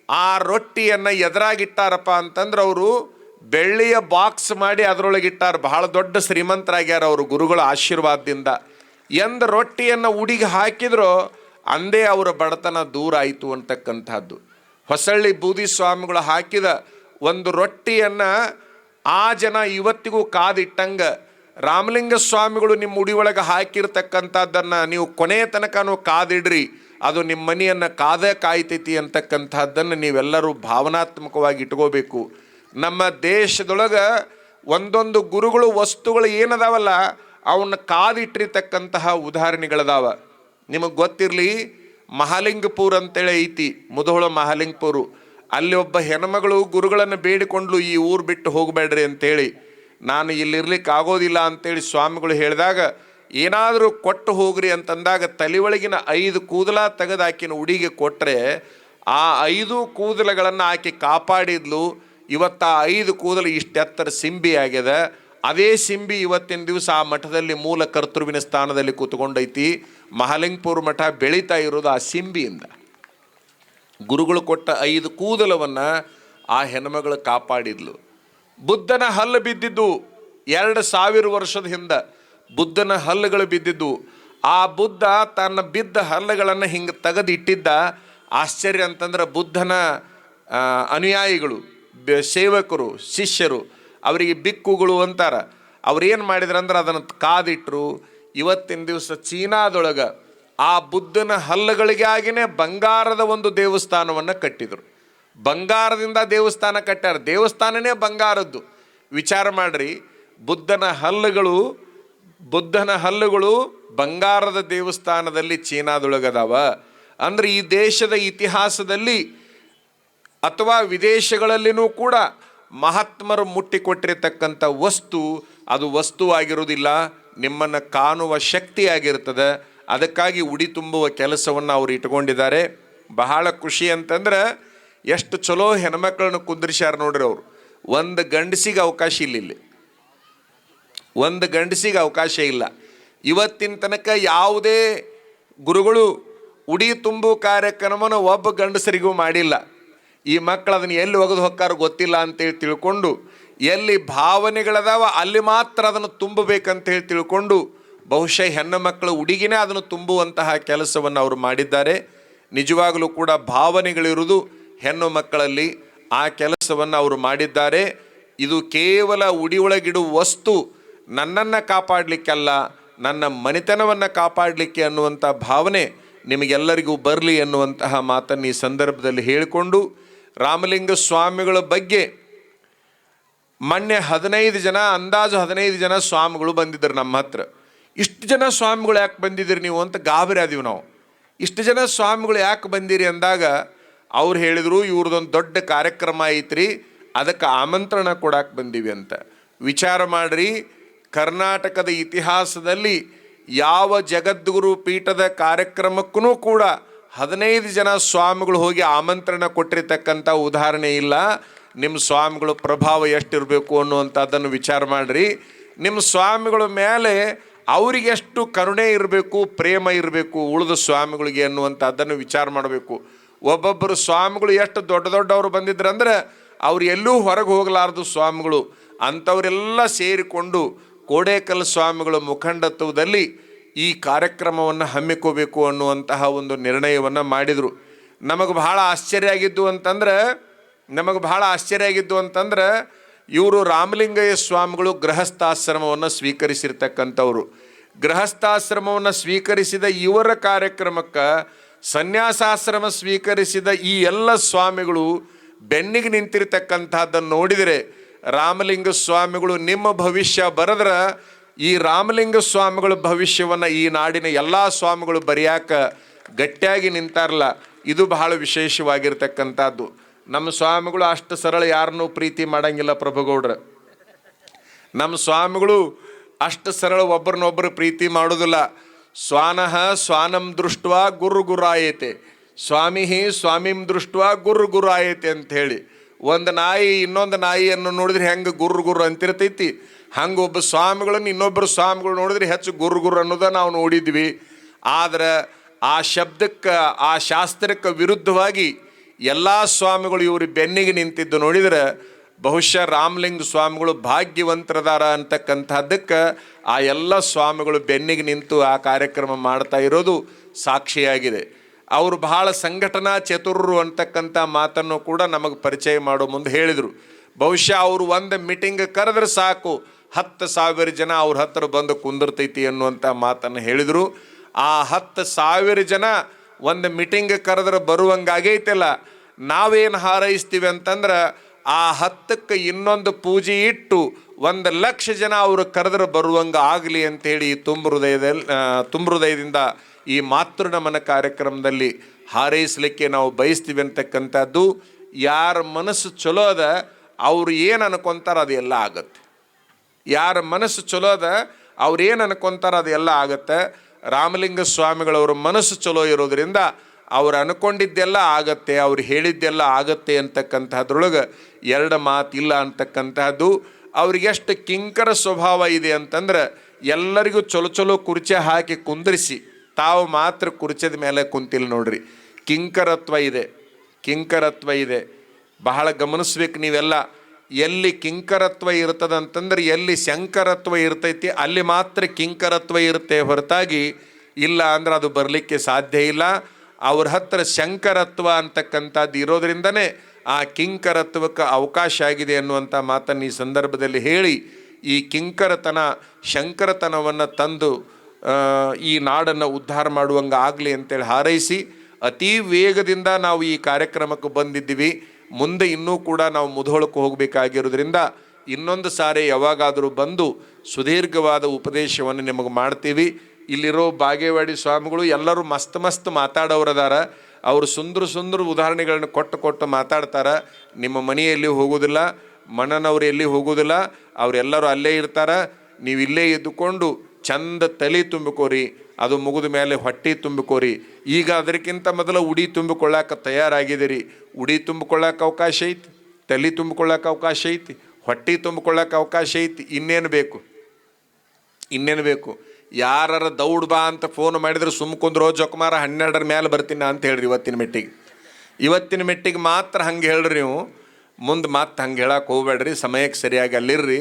ಆ ರೊಟ್ಟಿಯನ್ನು ಎದುರಾಗಿಟ್ಟಾರಪ್ಪ ಅಂತಂದ್ರೆ ಅವರು ಬೆಳ್ಳಿಯ ಬಾಕ್ಸ್ ಮಾಡಿ ಅದರೊಳಗಿಟ್ಟಾರ. ಬಹಳ ದೊಡ್ಡ ಶ್ರೀಮಂತರಾಗ್ಯಾರ ಅವರು ಗುರುಗಳ ಆಶೀರ್ವಾದದಿಂದ. ಎಂದ ರೊಟ್ಟಿಯನ್ನು ಉಡಿಗೆ ಹಾಕಿದ್ರೋ ಅಂದೇ ಅವರ ಬಡತನ ದೂರ ಆಯಿತು ಅಂತಕ್ಕಂಥದ್ದು. ಹೊಸಳ್ಳಿ ಬೂದಿ ಸ್ವಾಮಿಗಳು ಹಾಕಿದ ಒಂದು ರೊಟ್ಟಿಯನ್ನು ಆ ಜನ ಇವತ್ತಿಗೂ ಕಾದಿಟ್ಟಂಗೆ, ರಾಮಲಿಂಗ ಸ್ವಾಮಿಗಳು ನಿಮ್ಮ ಉಡಿ ಒಳಗೆ ಹಾಕಿರ್ತಕ್ಕಂಥದ್ದನ್ನು ನೀವು ಕೊನೆಯ ತನಕನೂ ಕಾದಿಡ್ರಿ, ಅದು ನಿಮ್ಮ ಮನೆಯನ್ನು ಕಾಯ್ತೈತಿ ಅಂತಕ್ಕಂಥದ್ದನ್ನು ನೀವೆಲ್ಲರೂ ಭಾವನಾತ್ಮಕವಾಗಿ ಇಟ್ಕೋಬೇಕು. ನಮ್ಮ ದೇಶದೊಳಗೆ ಒಂದೊಂದು ಗುರುಗಳು ವಸ್ತುಗಳು ಏನದಾವಲ್ಲ ಅವನ್ನ ಕಾದಿಟ್ಟಿರ್ತಕ್ಕಂತಹ ಉದಾಹರಣೆಗಳದಾವ. ನಿಮಗೆ ಗೊತ್ತಿರಲಿ, ಮಹಾಲಿಂಗಪುರ ಅಂತೇಳಿ ಐತಿ, ಮುಧೋಳ ಮಹಾಲಿಂಗಪುರ. ಅಲ್ಲಿ ಒಬ್ಬ ಹೆಣ್ಮಗಳು ಗುರುಗಳನ್ನು ಬೇಡಿಕೊಂಡ್ಲು, ಈ ಊರು ಬಿಟ್ಟು ಹೋಗಬೇಡ್ರಿ ಅಂತೇಳಿ. ನಾನು ಇಲ್ಲಿರ್ಲಿಕ್ಕೆ ಆಗೋದಿಲ್ಲ ಅಂತೇಳಿ ಸ್ವಾಮಿಗಳು ಹೇಳಿದಾಗ, ಏನಾದರೂ ಕೊಟ್ಟು ಹೋಗ್ರಿ ಅಂತಂದಾಗ ತಲೆ ಒಳಗಿನ 5 ಕೂದಲ ತೆಗೆದು ಆಕಿನ ಉಡಿಗೆ ಕೊಟ್ಟರೆ ಆ 5 ಕೂದಲಗಳನ್ನು ಆಕೆ ಕಾಪಾಡಿದ್ಲು. ಇವತ್ತು ಆ 5 ಕೂದಲು ಇಷ್ಟೆತ್ತರ ಸಿಂಬಿ ಆಗ್ಯದ. ಅದೇ ಸಿಂಬಿ ಇವತ್ತಿನ ದಿವಸ ಆ ಮಠದಲ್ಲಿ ಮೂಲ ಕರ್ತೃವಿನ ಸ್ಥಾನದಲ್ಲಿ ಕೂತ್ಕೊಂಡೈತಿ. ಮಹಾಲಿಂಗಪುರ ಮಠ ಬೆಳೀತಾ ಇರೋದು ಆ ಸಿಂಬಿಯಿಂದ. ಗುರುಗಳು ಕೊಟ್ಟ 5 ಕೂದಲವನ್ನು ಆ ಹೆಣ್ಮಗಳು ಕಾಪಾಡಿದ್ಲು. ಬುದ್ಧನ ಹಲ್ಲು ಬಿದ್ದಿದ್ದು 2000 ವರ್ಷದ ಹಿಂದೆ ಬುದ್ಧನ ಹಲ್ಲುಗಳು ಬಿದ್ದಿದ್ದು. ಆ ಬುದ್ಧ ತನ್ನ ಬಿದ್ದ ಹಲ್ಲುಗಳನ್ನು ಹಿಂಗೆ ತೆಗೆದಿಟ್ಟಿದ್ದ. ಆಶ್ಚರ್ಯ ಅಂತಂದ್ರೆ ಬುದ್ಧನ ಅನುಯಾಯಿಗಳು, ಸೇವಕರು, ಶಿಷ್ಯರು, ಅವರಿಗೆ ಬಿಕ್ಕುಗಳು ಅಂತಾರ, ಅವ್ರೇನು ಮಾಡಿದ್ರಂದ್ರೆ ಅದನ್ನು ಕಾದಿಟ್ರು. ಇವತ್ತಿನ ದಿವಸ ಚೀನಾದೊಳಗೆ ಆ ಬುದ್ಧನ ಹಲ್ಲುಗಳಿಗಾಗಿನೇ ಬಂಗಾರದ ಒಂದು ದೇವಸ್ಥಾನವನ್ನು ಕಟ್ಟಿದರು. ಬಂಗಾರದಿಂದ ದೇವಸ್ಥಾನ ಕಟ್ಟಾರ. ದೇವಸ್ಥಾನನೇ ಬಂಗಾರದ್ದು. ವಿಚಾರ ಮಾಡ್ರಿ, ಬುದ್ಧನ ಹಲ್ಲುಗಳು ಬಂಗಾರದ ದೇವಸ್ಥಾನದಲ್ಲಿ ಚೀನಾದೊಳಗದಾವ. ಅಂದ್ರೆ ಈ ದೇಶದ ಇತಿಹಾಸದಲ್ಲಿ ಅಥವಾ ವಿದೇಶಗಳಲ್ಲಿನೂ ಕೂಡ ಮಹಾತ್ಮರು ಮುಟ್ಟಿಕೊಟ್ಟಿರ್ತಕ್ಕಂಥ ವಸ್ತು ಅದು ವಸ್ತುವಾಗಿರುವುದಿಲ್ಲ, ನಿಮ್ಮನ್ನು ಕಾಣುವ ಶಕ್ತಿಯಾಗಿರ್ತದೆ. ಅದಕ್ಕಾಗಿ ಉಡಿ ತುಂಬುವ ಕೆಲಸವನ್ನು ಅವರು ಇಟ್ಕೊಂಡಿದ್ದಾರೆ. ಬಹಳ ಖುಷಿ ಅಂತಂದ್ರೆ ಎಷ್ಟು ಚಲೋ ಹೆಣ್ಮಕ್ಳನ್ನು ಕುಂದ್ರಿಸ್ಯಾರ ನೋಡ್ರಿ ಅವರು. ಒಂದು ಗಂಡಸಿಗೆ ಅವಕಾಶ ಇಲ್ಲ, ಒಂದು ಗಂಡಸಿಗೆ ಅವಕಾಶ ಇಲ್ಲ. ಇವತ್ತಿನ ತನಕ ಯಾವುದೇ ಗುರುಗಳು ಉಡಿ ತುಂಬು ಕಾರ್ಯಕ್ರಮನ ಒಬ್ಬ ಗಂಡಸರಿಗೂ ಮಾಡಿಲ್ಲ. ಈ ಮಕ್ಕಳು ಅದನ್ನು ಎಲ್ಲಿ ಒಗೆದು ಹೊಕ್ಕಾರು ಗೊತ್ತಿಲ್ಲ ಅಂತೇಳಿ ತಿಳ್ಕೊಂಡು, ಎಲ್ಲಿ ಭಾವನೆಗಳದಾವ ಅಲ್ಲಿ ಮಾತ್ರ ಅದನ್ನು ತುಂಬಬೇಕಂತೇಳಿ ತಿಳ್ಕೊಂಡು ಬಹುಶಃ ಹೆಣ್ಣು ಮಕ್ಕಳು ಉಡಿಗಿನೇ ಅದನ್ನು ತುಂಬುವಂತಹ ಕೆಲಸವನ್ನು ಅವರು ಮಾಡಿದ್ದಾರೆ. ನಿಜವಾಗಲೂ ಕೂಡ ಭಾವನೆಗಳಿರುವುದು ಹೆಣ್ಣು ಮಕ್ಕಳಲ್ಲಿ, ಆ ಕೆಲಸವನ್ನು ಅವರು ಮಾಡಿದ್ದಾರೆ. ಇದು ಕೇವಲ ಉಡಿಯೊಳಗಿಡುವ ವಸ್ತು ನನ್ನನ್ನು ಕಾಪಾಡಲಿಕ್ಕಲ್ಲ, ನನ್ನ ಮನೆತನವನ್ನು ಕಾಪಾಡಲಿಕ್ಕೆ ಅನ್ನುವಂಥ ಭಾವನೆ ನಿಮಗೆಲ್ಲರಿಗೂ ಬರಲಿ ಎನ್ನುವಂತಹ ಮಾತನ್ನು ಈ ಸಂದರ್ಭದಲ್ಲಿ ಹೇಳಿಕೊಂಡು, ರಾಮಲಿಂಗ ಸ್ವಾಮಿಗಳ ಬಗ್ಗೆ ಮೊನ್ನೆ 15 ಜನ, ಅಂದಾಜು 15 ಜನ ಸ್ವಾಮಿಗಳು ಬಂದಿದ್ದರು ನಮ್ಮ ಹತ್ರ. ಇಷ್ಟು ಜನ ಸ್ವಾಮಿಗಳು ಯಾಕೆ ಬಂದಿದ್ದೀರಿ ನೀವು ಅಂತ ಗಾಬರಿ ಆದೀವಿ ನಾವು. ಇಷ್ಟು ಜನ ಸ್ವಾಮಿಗಳು ಯಾಕೆ ಬಂದಿರಿ ಅಂದಾಗ ಅವ್ರು ಹೇಳಿದರು, ಇವ್ರದ್ದೊಂದು ದೊಡ್ಡ ಕಾರ್ಯಕ್ರಮ ಐತ್ರಿ, ಅದಕ್ಕೆ ಆಮಂತ್ರಣ ಕೊಡಕ್ಕೆ ಬಂದೀವಿ ಅಂತ. ವಿಚಾರ ಮಾಡಿರಿ, ಕರ್ನಾಟಕದ ಇತಿಹಾಸದಲ್ಲಿ ಯಾವ ಜಗದ್ಗುರು ಪೀಠದ ಕಾರ್ಯಕ್ರಮಕ್ಕೂ ಕೂಡ 15 ಜನ ಸ್ವಾಮಿಗಳು ಹೋಗಿ ಆಮಂತ್ರಣ ಕೊಟ್ಟಿರ್ತಕ್ಕಂಥ ಉದಾಹರಣೆ ಇಲ್ಲ. ನಿಮ್ಮ ಸ್ವಾಮಿಗಳು ಪ್ರಭಾವ ಎಷ್ಟಿರಬೇಕು ಅನ್ನುವಂಥದ್ದನ್ನು ವಿಚಾರ ಮಾಡಿರಿ. ನಿಮ್ಮ ಸ್ವಾಮಿಗಳ ಮೇಲೆ ಅವರಿಗೆ ಎಷ್ಟು ಕರುಣೆ ಇರಬೇಕು, ಪ್ರೇಮ ಇರಬೇಕು ಉಳಿದ ಸ್ವಾಮಿಗಳಿಗೆ ಅನ್ನುವಂಥದ್ದನ್ನು ವಿಚಾರ ಮಾಡಬೇಕು. ಒಬ್ಬೊಬ್ಬರು ಸ್ವಾಮಿಗಳು ಎಷ್ಟು ದೊಡ್ಡ ದೊಡ್ಡವರು ಬಂದಿದ್ರಂದ್ರೆ ಅವ್ರು ಎಲ್ಲೂ ಹೊರಗೆ ಹೋಗಲಾರ್ದು ಸ್ವಾಮಿಗಳು. ಅಂಥವರೆಲ್ಲ ಸೇರಿಕೊಂಡು ಕೋಡೇಕಲ್ ಸ್ವಾಮಿಗಳ ಮುಖಂಡತ್ವದಲ್ಲಿ ಈ ಕಾರ್ಯಕ್ರಮವನ್ನು ಹಮ್ಮಿಕೋಬೇಕು ಅನ್ನುವಂತಹ ಒಂದು ನಿರ್ಣಯವನ್ನು ಮಾಡಿದರು. ನಮಗೆ ಬಹಳ ಆಶ್ಚರ್ಯ ಆಗಿದ್ದು ಅಂತಂದ್ರೆ ಇವರು ರಾಮಲಿಂಗಯ್ಯ ಸ್ವಾಮಿಗಳು ಗೃಹಸ್ಥಾಶ್ರಮವನ್ನು ಸ್ವೀಕರಿಸಿರ್ತಕ್ಕಂಥವ್ರು. ಗೃಹಸ್ಥಾಶ್ರಮವನ್ನು ಸ್ವೀಕರಿಸಿದ ಇವರ ಕಾರ್ಯಕ್ರಮಕ್ಕೆ ಸನ್ಯಾಸಾಶ್ರಮ ಸ್ವೀಕರಿಸಿದ ಈ ಎಲ್ಲ ಸ್ವಾಮಿಗಳು ಬೆನ್ನಿಗೆ ನಿಂತಿರ್ತಕ್ಕಂಥದ್ದನ್ನು ನೋಡಿದರೆ, ರಾಮಲಿಂಗ ಸ್ವಾಮಿಗಳು ನಿಮ್ಮ ಭವಿಷ್ಯ ಬರೆದ್ರೆ ಈ ರಾಮಲಿಂಗ ಸ್ವಾಮಿಗಳ ಭವಿಷ್ಯವನ್ನು ಈ ನಾಡಿನ ಎಲ್ಲ ಸ್ವಾಮಿಗಳು ಬರೆಯಾಕ ಗಟ್ಟಿಯಾಗಿ ನಿಂತಾರಲ್ಲ, ಇದು ಬಹಳ ವಿಶೇಷವಾಗಿರ್ತಕ್ಕಂಥದ್ದು. ನಮ್ಮ ಸ್ವಾಮಿಗಳು ಅಷ್ಟು ಸರಳ ಯಾರನ್ನೂ ಪ್ರೀತಿ ಮಾಡಂಗಿಲ್ಲ ಪ್ರಭುಗೌಡ್ರ. ನಮ್ಮ ಸ್ವಾಮಿಗಳು ಅಷ್ಟು ಸರಳ ಒಬ್ಬರನ್ನೊಬ್ಬರು ಪ್ರೀತಿ ಮಾಡೋದಿಲ್ಲ. ಸ್ವಾನಃ ಸ್ವಾನಂ ದೃಷ್ಟ್ವಾ ಗುರು ಗುರಾಯತೆ, ಸ್ವಾಮಿ ಸ್ವಾಮಿಂ ದೃಷ್ಟ್ವಾ ಗುರು ಗುರಾಯತೆ ಅಂಥೇಳಿ. ಒಂದು ನಾಯಿ ಇನ್ನೊಂದು ನಾಯಿಯನ್ನು ನೋಡಿದ್ರೆ ಹೆಂಗೆ ಗುರು ಅಂತಿರ್ತೈತಿ, ಹಂಗೆ ಒಬ್ಬ ಸ್ವಾಮಿಗಳನ್ನು ಇನ್ನೊಬ್ಬರು ಸ್ವಾಮಿಗಳು ನೋಡಿದ್ರೆ ಹೆಚ್ಚು ಗುರು ಅನ್ನೋದನ್ನು ನಾವು ನೋಡಿದ್ವಿ. ಆದರೆ ಆ ಶಬ್ದಕ್ಕೆ, ಆ ಶಾಸ್ತ್ರಕ್ಕೆ ವಿರುದ್ಧವಾಗಿ ಎಲ್ಲ ಸ್ವಾಮಿಗಳು ಇವರು ಬೆನ್ನಿಗೆ ನಿಂತಿದ್ದು ನೋಡಿದರೆ ಬಹುಶಃ ರಾಮಲಿಂಗ ಸ್ವಾಮಿಗಳು ಭಾಗ್ಯವಂತರದಾರ ಅಂತಕ್ಕಂಥದ್ದಕ್ಕೆ ಆ ಎಲ್ಲ ಸ್ವಾಮಿಗಳು ಬೆನ್ನಿಗೆ ನಿಂತು ಆ ಕಾರ್ಯಕ್ರಮ ಮಾಡ್ತಾ ಇರೋದು ಸಾಕ್ಷಿಯಾಗಿದೆ. ಅವರು ಬಹಳ ಸಂಘಟನಾ ಚತುರರು ಅಂತಕ್ಕಂಥ ಮಾತನ್ನು ಕೂಡ ನಮಗೆ ಪರಿಚಯ ಮಾಡೋ ಮುಂದೆ ಹೇಳಿದರು. ಬಹುಶಃ ಅವರು ಒಂದು ಮೀಟಿಂಗ್ ಕರೆದ್ರೆ ಸಾಕು 10,000 ಜನ ಅವ್ರ ಹತ್ರ ಬಂದು ಕುಂದಿರ್ತೈತಿ ಅನ್ನುವಂಥ ಮಾತನ್ನು ಹೇಳಿದರು. ಆ 10,000 ಜನ ಒಂದು ಮೀಟಿಂಗ್ ಕರೆದ್ರೆ ಬರುವಂಗಾಗೈತಲ್ಲ, ನಾವೇನು ಹಾರೈಸ್ತೀವಿ ಅಂತಂದ್ರೆ ಆ 10ಕ್ಕೆ ಇನ್ನೊಂದು ಪೂಜೆ ಇಟ್ಟು 1,00,000 ಜನ ಅವರು ಕರೆದ್ರೆ ಬರುವಂಗೆ ಆಗಲಿ ಅಂಥೇಳಿ ತುಂಬ ಹೃದಯದಿಂದ ಈ ಮಾತೃನಮನ ಕಾರ್ಯಕ್ರಮದಲ್ಲಿ ಹಾರೈಸಲಿಕ್ಕೆ ನಾವು ಬಯಸ್ತೀವಿ ಅಂತಕ್ಕಂಥದ್ದು. ಯಾರ ಮನಸ್ಸು ಚಲೋ ಅದ ಅವ್ರು ಏನು ಅನ್ಕೊತಾರ ಅದೆಲ್ಲ ಆಗತ್ತೆ. ಯಾರ ಮನಸ್ಸು ಚಲೋ ಅದ ಅವ್ರು ಏನು ಅನ್ಕೊತಾರ ಅದೆಲ್ಲ ಆಗತ್ತೆ. ರಾಮಲಿಂಗ ಸ್ವಾಮಿಗಳವ್ರ ಮನಸ್ಸು ಚಲೋ ಇರೋದ್ರಿಂದ ಅವ್ರು ಅನ್ಕೊಂಡಿದ್ದೆಲ್ಲ ಆಗತ್ತೆ, ಅವ್ರು ಹೇಳಿದ್ದೆಲ್ಲ ಆಗತ್ತೆ ಅಂತಕ್ಕಂಥದ್ರೊಳಗೆ ಎರಡು ಮಾತಿಲ್ಲ ಅಂತಕ್ಕಂಥದ್ದು. ಅವ್ರಿಗೆಷ್ಟು ಕಿಂಕರ ಸ್ವಭಾವ ಇದೆ ಅಂತಂದ್ರೆ ಎಲ್ಲರಿಗೂ ಚಲೋ ಚಲೋ ಕುರ್ಚಿ ಹಾಕಿ ಕುಂದಿರಿಸಿ ತಾವು ಮಾತ್ರ ಕುರ್ಚದ ಮೇಲೆ ಕುಂತಿಲ್ಲ ನೋಡ್ರಿ. ಕಿಂಕರತ್ವ ಇದೆ. ಬಹಳ ಗಮನಿಸ್ಬೇಕು ನೀವೆಲ್ಲ. ಎಲ್ಲಿ ಕಿಂಕರತ್ವ ಇರ್ತದಂತಂದ್ರೆ ಎಲ್ಲಿ ಶಂಕರತ್ವ ಇರ್ತೈತಿ ಅಲ್ಲಿ ಮಾತ್ರ ಕಿಂಕರತ್ವ ಇರುತ್ತೆ ಹೊರತಾಗಿ ಇಲ್ಲ ಅಂದ್ರೆ ಅದು ಬರಲಿಕ್ಕೆ ಸಾಧ್ಯ ಇಲ್ಲ. ಅವ್ರ ಹತ್ರ ಶಂಕರತ್ವ ಅಂತಕ್ಕಂಥದ್ದು ಇರೋದ್ರಿಂದನೇ ಆ ಕಿಂಕರತ್ವಕ್ಕೆ ಅವಕಾಶ ಆಗಿದೆ ಅನ್ನುವಂಥ ಮಾತನ್ನು ಈ ಸಂದರ್ಭದಲ್ಲಿ ಹೇಳಿ, ಈ ಕಿಂಕರತನ ಶಂಕರತನವನ್ನು ತಂದು ಈ ನಾಡನ್ನು ಉದ್ಧಾರ ಮಾಡುವಂಗೆ ಆಗಲಿ ಅಂತೇಳಿ ಹಾರೈಸಿ, ಅತೀ ವೇಗದಿಂದ ನಾವು ಈ ಕಾರ್ಯಕ್ರಮಕ್ಕೆ ಬಂದಿದ್ದೀವಿ. ಮುಂದೆ ಇನ್ನೂ ಕೂಡ ನಾವು ಮುಧೋಳಕ್ಕೆ ಹೋಗಬೇಕಾಗಿರೋದ್ರಿಂದ ಇನ್ನೊಂದು ಸಾರಿ ಯಾವಾಗಾದರೂ ಬಂದು ಸುದೀರ್ಘವಾದ ಉಪದೇಶವನ್ನು ನಿಮಗೆ ಮಾಡ್ತೀವಿ. ಇಲ್ಲಿರೋ ಬಾಗೇವಾಡಿ ಸ್ವಾಮಿಗಳು ಎಲ್ಲರೂ ಮಸ್ತ್ ಮಾತಾಡೋರದಾರ. ಅವರು ಸುಂದರ ಉದಾಹರಣೆಗಳನ್ನು ಕೊಟ್ಟು ಮಾತಾಡ್ತಾರೆ. ನಿಮ್ಮ ಮನೆಯಲ್ಲಿ ಹೋಗೋದಿಲ್ಲ, ಮಣ್ಣನವ್ರು ಎಲ್ಲಿ ಹೋಗೋದಿಲ್ಲ, ಅವರೆಲ್ಲರೂ ಅಲ್ಲೇ ಇರ್ತಾರೆ. ನೀವು ಇಲ್ಲೇ ಇದ್ದುಕೊಂಡು ಚಂದ ತಲೆ ತುಂಬಿಕೋರಿ, ಅದು ಮುಗಿದ ಮೇಲೆ ಹೊಟ್ಟೆ ತುಂಬಿಕೋರಿ. ಈಗ ಅದಕ್ಕಿಂತ ಮೊದಲು ಉಡಿ ತುಂಬಿಕೊಳ್ಳಾಕ ತಯಾರಾಗಿದ್ದೀರಿ. ಉಡಿ ತುಂಬಿಕೊಳ್ಳೋಕೆ ಅವಕಾಶ ಐತಿ, ತಲೆ ತುಂಬಿಕೊಳ್ಳೋಕೆ ಅವಕಾಶ ಐತಿ, ಹೊಟ್ಟೆ ತುಂಬಿಕೊಳ್ಳೋಕೆ ಅವಕಾಶ ಐತಿ. ಇನ್ನೇನು ಬೇಕು? ಯಾರ ದೌಡ್ ಬಾ ಅಂತ ಫೋನ್ ಮಾಡಿದ್ರೆ ಸುಮ್ಕೊಂಡ್ರೋ ಜೊಕಮಾರ 12 ಮೇಲೆ ಬರ್ತೀನಿ ಅಂತ ಹೇಳ್ರಿ ಇವತ್ತಿನ ಮೆಟ್ಟಿಗೆ ಮಾತ್ರ ಹಂಗೆ ಹೇಳ್ರಿ ನೀವು. ಮುಂದೆ ಮತ್ತೆ ಹಂಗೆ ಹೇಳಕ್ಕೆ ಹೋಗ್ಬೇಡ್ರಿ, ಸಮಯಕ್ಕೆ ಸರಿಯಾಗಿ ಅಲ್ಲಿರ್ರಿ.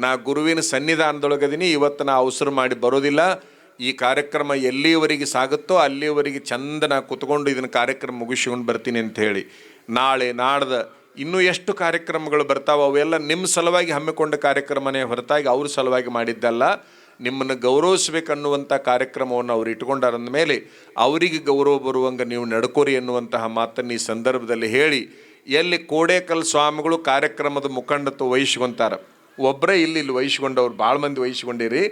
ನಾ ಗುರುವಿನ ಸನ್ನಿಧಾನದೊಳಗದೀನಿ, ಇವತ್ತು ನಾ ಅವಸರ ಮಾಡಿ ಬರೋದಿಲ್ಲ. ಈ ಕಾರ್ಯಕ್ರಮ ಎಲ್ಲಿಯವರೆಗೆ ಸಾಗುತ್ತೋ ಅಲ್ಲಿಯವರೆಗೆ ಚಂದ ನಾ ಕುತ್ಕೊಂಡು ಇದನ್ನು ಕಾರ್ಯಕ್ರಮ ಮುಗಿಸ್ಕೊಂಡು ಬರ್ತೀನಿ ಅಂತ ಹೇಳಿ, ನಾಳೆ ನಾಡ್ದು ಇನ್ನೂ ಎಷ್ಟು ಕಾರ್ಯಕ್ರಮಗಳು ಬರ್ತಾವೆ ಅವೆಲ್ಲ ನಿಮ್ಮ ಸಲುವಾಗಿ ಹಮ್ಮಿಕೊಂಡ ಕಾರ್ಯಕ್ರಮನೇ ಹೊರತಾಗಿ ಅವ್ರ ಸಲುವಾಗಿ ಮಾಡಿದ್ದಲ್ಲ. ನಿಮ್ಮನ್ನು ಗೌರವಿಸ್ಬೇಕನ್ನುವಂಥ ಕಾರ್ಯಕ್ರಮವನ್ನು ಅವ್ರು ಇಟ್ಕೊಂಡಾರಂದ ಮೇಲೆ ಅವರಿಗೆ ಗೌರವ ಬರುವಂಗೆ ನೀವು ನಡ್ಕೋರಿ ಎನ್ನುವಂತಹ ಮಾತನ್ನು ಈ ಸಂದರ್ಭದಲ್ಲಿ ಹೇಳಿ, ಎಲ್ಲಿ ಕೋಡೇಕಲ್ ಸ್ವಾಮಿಗಳು ಕಾರ್ಯಕ್ರಮದ ಮುಖಂಡತ್ವ ವಹಿಸ್ಕೊಂತಾರೆ, ಒಬ್ಬರೇ ಇಲ್ಲಿ ವಹಿಸ್ಕೊಂಡವ್ರು ಭಾಳ ಮಂದಿ ವಹಿಸ್ಕೊಂಡಿರಿ.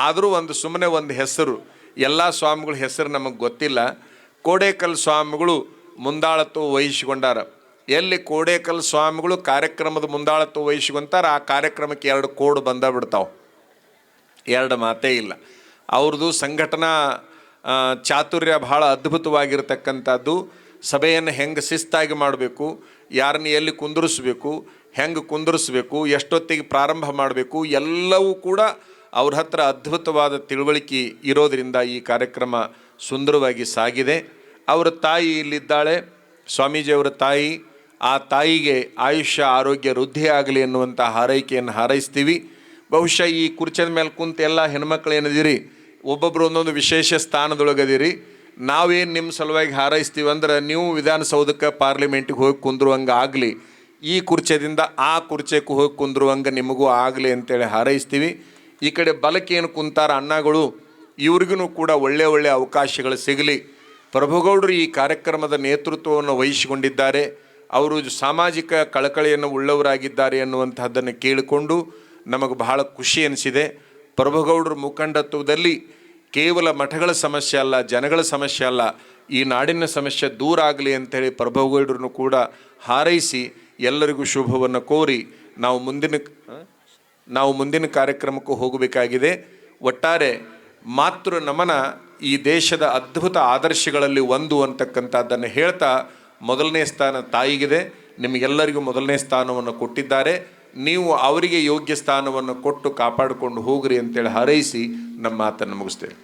ಆದರೂ ಸುಮ್ಮನೆ ಒಂದು ಹೆಸರು, ಎಲ್ಲ ಸ್ವಾಮಿಗಳ ಹೆಸರು ನಮಗೆ ಗೊತ್ತಿಲ್ಲ. ಕೋಡೇಕಲ್ ಸ್ವಾಮಿಗಳು ಮುಂದಾಳತ್ವ ವಹಿಸ್ಕೊಂಡಾರ. ಎಲ್ಲಿ ಕೋಡೇಕಲ್ ಸ್ವಾಮಿಗಳು ಕಾರ್ಯಕ್ರಮದ ಮುಂದಾಳತ್ವ ವಹಿಸ್ಕೊಂತಾರೆ ಆ ಕಾರ್ಯಕ್ರಮಕ್ಕೆ 2 ಕೋಡ್ ಬಿಡ್ತಾವೆ, 2 ಮಾತೇ ಇಲ್ಲ. ಅವ್ರದ್ದು ಸಂಘಟನಾ ಚಾತುರ್ಯ ಭಾಳ ಅದ್ಭುತವಾಗಿರ್ತಕ್ಕಂಥದ್ದು. ಸಭೆಯನ್ನು ಹೆಂಗೆ ಶಿಸ್ತಾಗಿ ಮಾಡಬೇಕು, ಯಾರನ್ನ ಎಲ್ಲಿ ಕುಂದಿರಿಸ್ಬೇಕು, ಹೆಂಗೆ ಕುಂದಿರಿಸ್ಬೇಕು, ಎಷ್ಟೊತ್ತಿಗೆ ಪ್ರಾರಂಭ ಮಾಡಬೇಕು, ಎಲ್ಲವೂ ಕೂಡ ಅವ್ರ ಹತ್ರ ಅದ್ಭುತವಾದ ತಿಳುವಳಿಕೆ ಇರೋದರಿಂದ ಈ ಕಾರ್ಯಕ್ರಮ ಸುಂದರವಾಗಿ ಸಾಗಿದೆ. ಅವರ ತಾಯಿ ಇಲ್ಲಿದ್ದಾಳೆ, ಸ್ವಾಮೀಜಿಯವರ ತಾಯಿ. ಆ ತಾಯಿಗೆ ಆಯುಷ್ಯ ಆರೋಗ್ಯ ವೃದ್ಧಿ ಆಗಲಿ ಎನ್ನುವಂಥ ಹಾರೈಕೆಯನ್ನು ಹಾರೈಸ್ತೀವಿ. ಬಹುಶಃ ಈ ಕುರ್ಚದ ಮೇಲೆ ಕುಂತ ಎಲ್ಲ ಹೆಣ್ಮಕ್ಳು ಏನಿದ್ದೀರಿ, ಒಬ್ಬೊಬ್ಬರು ಒಂದೊಂದು ವಿಶೇಷ ಸ್ಥಾನದೊಳಗದಿರಿ. ನಾವೇನು ನಿಮ್ಮ ಸಲುವಾಗಿ ಹಾರೈಸ್ತೀವಿ ಅಂದ್ರೆ, ನೀವು ವಿಧಾನಸೌಧಕ್ಕೆ ಪಾರ್ಲಿಮೆಂಟಿಗೆ ಹೋಗಿ ಕುಂದ್ರುವಂಗೆ ಆಗಲಿ, ಈ ಕುರ್ಚದಿಂದ ಆ ಕುರ್ಚೆಗೆ ಹೋಗಿ ಕುಂದ್ರುವಂಗೆ ನಿಮಗೂ ಆಗಲಿ ಅಂತೇಳಿ ಹಾರೈಸ್ತೀವಿ. ಈ ಕಡೆ ಬಲಕ್ಕೇನು ಕುಂತಾರ ಅಣ್ಣಗಳು, ಇವ್ರಿಗೂ ಕೂಡ ಒಳ್ಳೆ ಅವಕಾಶಗಳು ಸಿಗಲಿ. ಪ್ರಭುಗೌಡರು ಈ ಕಾರ್ಯಕ್ರಮದ ನೇತೃತ್ವವನ್ನು ವಹಿಸಿಕೊಂಡಿದ್ದಾರೆ. ಅವರು ಸಾಮಾಜಿಕ ಕಳಕಳಿಯನ್ನು ಉಳ್ಳವರಾಗಿದ್ದಾರೆ ಎನ್ನುವಂತಹದ್ದನ್ನು ಕೇಳಿಕೊಂಡು ನಮಗೆ ಬಹಳ ಖುಷಿ ಅನಿಸಿದೆ. ಪ್ರಭುಗೌಡರ ಮುಖಂಡತ್ವದಲ್ಲಿ ಕೇವಲ ಮಠಗಳ ಸಮಸ್ಯೆ ಅಲ್ಲ, ಜನಗಳ ಸಮಸ್ಯೆ ಅಲ್ಲ, ಈ ನಾಡಿನ ಸಮಸ್ಯೆ ದೂರ ಆಗಲಿ ಅಂಥೇಳಿ ಪ್ರಭುಗೌಡರನ್ನು ಕೂಡ ಹಾರೈಸಿ ಎಲ್ಲರಿಗೂ ಶುಭವನ್ನು ಕೋರಿ ನಾವು ಮುಂದಿನ ಕಾರ್ಯಕ್ರಮಕ್ಕೂ ಹೋಗಬೇಕಾಗಿದೆ. ಒಟ್ಟಾರೆ ಮಾತೃ ನಮನ ಈ ದೇಶದ ಅದ್ಭುತ ಆದರ್ಶಗಳಲ್ಲಿ ಒಂದು ಅಂತಕ್ಕಂಥದ್ದನ್ನು ಹೇಳ್ತಾ, ಮೊದಲನೇ ಸ್ಥಾನ ತಾಯಿಗಿದೆ, ನಿಮಗೆಲ್ಲರಿಗೂ ಮೊದಲನೇ ಸ್ಥಾನವನ್ನು ಕೊಟ್ಟಿದ್ದಾರೆ. ನೀವು ಅವರಿಗೆ ಯೋಗ್ಯ ಸ್ಥಾನವನ್ನು ಕೊಟ್ಟು ಕಾಪಾಡಿಕೊಂಡು ಹೋಗ್ರಿ ಅಂತೇಳಿ ಹಾರೈಸಿ ನಮ್ಮ ಮಾತನ್ನು ಮುಗಿಸ್ತೇವೆ.